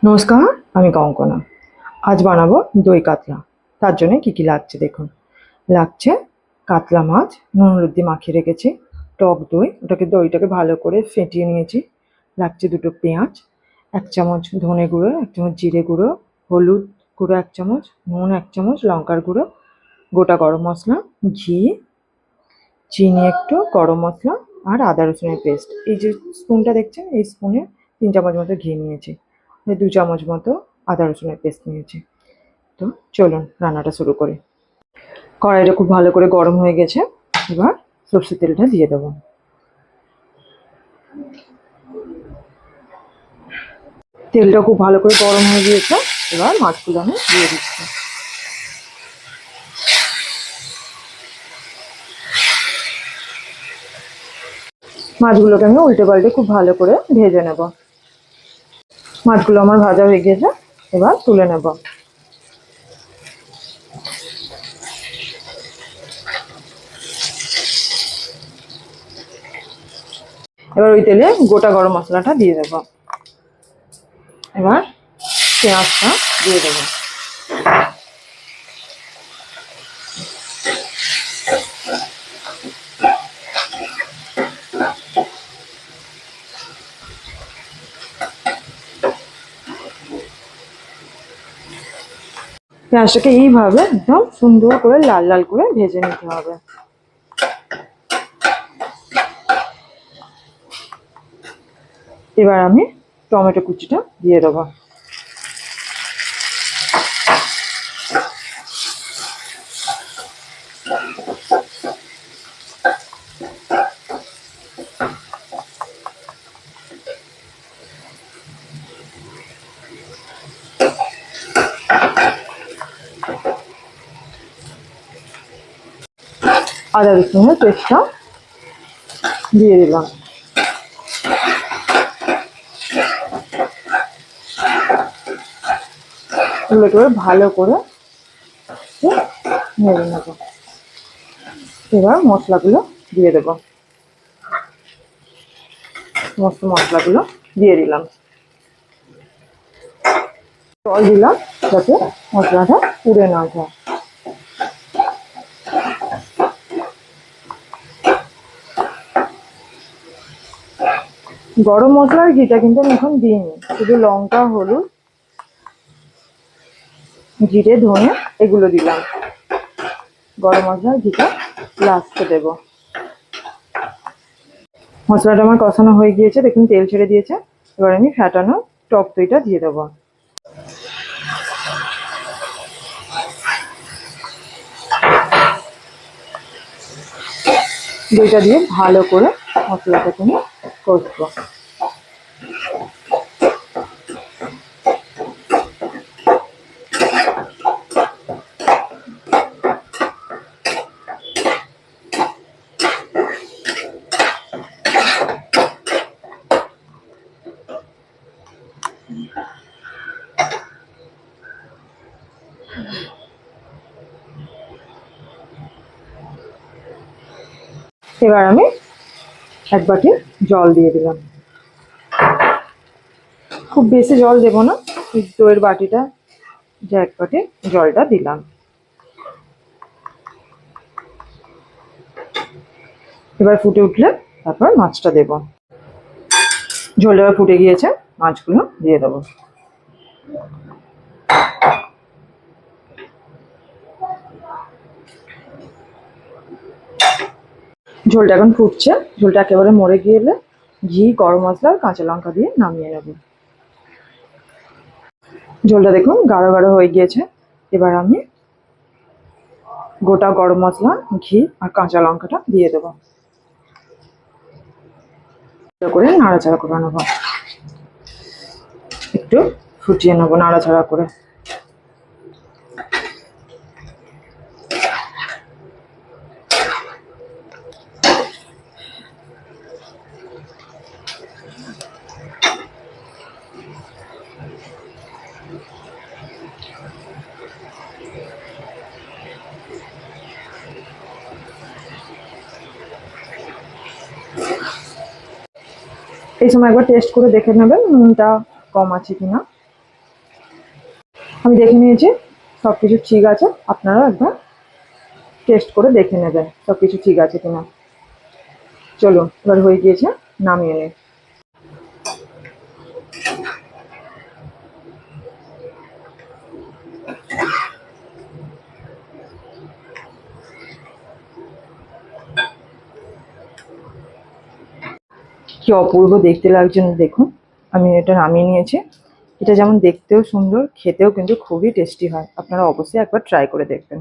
নমস্কার, আমি কঙ্কনা। আজ বানাবো দই কাতলা। তার জন্য কি কি লাগছে দেখুন। লাগছে কাতলা মাছ, নুন হলুদ দিয়ে মাখিয়ে রেখেছি, টক দই, দইটাকে ভালো করে ফেটিয়ে নিয়েছি। লাগছে দুটো পেঁয়াজ, 1 চামচ ধনে গুঁড়ো, 1 চামচ জিরে গুঁড়ো, হলুদ গুঁড়ো 1 চামচ, নুন 1 চামচ, লঙ্কার গুঁড়ো, গোটা গরম মশলা, ঘি, চিনি একটু, গরম মশলা আর আদা রসুনের পেস্ট। এই যে স্পুনটা দেখছেন, এই স্পুনে 3 চামচ মতো ঘি নিয়েছি, 2 চামচ মতো আদা রসুনের পেস্ট নিয়েছি। তো চলুন রান্নাটা শুরু করি। কড়াইটা খুব ভালো করে গরম হয়ে গেছে, এবার সর্ষের তেলটা দিয়ে দেবো। তেলটা খুব ভালো করে গরম হয়ে গিয়েছে, এবার মাছগুলো আমি দিয়ে দিচ্ছি। মাছগুলোকে আমি উল্টে পাল্টে খুব ভালো করে ভেজে নেব। মাছগুলো আমার ভাজা হয়ে গেছে, এবার তুলে নেব। এবার ওই তেলে গোটা গরম মশলাটা দিয়ে দেব। এবার পেঁয়াজটা দিয়ে দেবো। পেঁয়াজটাকে এইভাবে একদম সুন্দর করে লাল লাল করে ভেজে নিতে হবে। এবার আমি টমেটো কুচিটা দিয়ে দেবো। আদা রসুনের পেস্টটা দিয়ে দিলাম। এগুলোকে ভালো করে নেড়ে নেব। এবার মশলাগুলো দিয়ে দেবো। সমস্ত মশলাগুলো দিয়ে দিলাম। জল দিলাম যাতে মশলাটা পুড়ে না যায়। গরম মশলার ঘিটা কিন্তু আমি এখন দিইনি, শুধু লঙ্কা, হলুদ, জিরে, ধনে এগুলো দিলাম। গরম মশলার ঘিটা লাস্টে দেব। মশলাটা আমার কষানো হয়ে গিয়েছে, দেখুন তেল ছেড়ে দিয়েছে। এবার আমি ফ্যাটানো টক দইটা দিয়ে দেবো। দইটা দিয়ে ভালো করে মশলাটাকে আমি কষবো। এবার আমি 1 বাটি জল দিয়ে দিলাম। খুব বেশি জল দেবো না, দইয়ের বাটিটা যে 1 বাটি জলটা দিলাম। এবার ফুটে উঠলে তারপর মাছটা দেবো। ঝোলটা এবার ফুটে গিয়েছে, মাছগুলো দিয়ে দেবো। ঝোলটা এখন ফুটছে, ঝোলটা একেবারে মরে গিয়েলে ঘি, গরম মশলা আর কাঁচা লঙ্কা দিয়ে নামিয়ে নেব। ঝোলটা দেখুন গাঢ় গাঢ় হয়ে গিয়েছে। এবার আমি গোটা গরম মশলা, ঘি আর কাঁচা লঙ্কাটা দিয়ে দেবো। করে নাড়াচাড়া করে নেবো, একটু ফুটিয়ে নেবো নাড়াচাড়া করে। এই সময় একবার টেস্ট করে দেখে নেবেন নুনটা কম আছে কিনা। আমি দেখে নিয়েছি সব কিছু ঠিক আছে, আপনারাও একবার টেস্ট করে দেখে নেবেন সব কিছু ঠিক আছে কিনা। চলুন এবার হয়ে গিয়েছে, নামিয়ে নিই। কি অপূর্ব দেখতে লাগছে না দেখুন। আমি এটা নামিয়ে নিয়েছি। এটা যেমন দেখতেও সুন্দর, খেতেও কিন্তু খুবই টেস্টি হয়। আপনারা অবশ্যই একবার ট্রাই করে দেখবেন।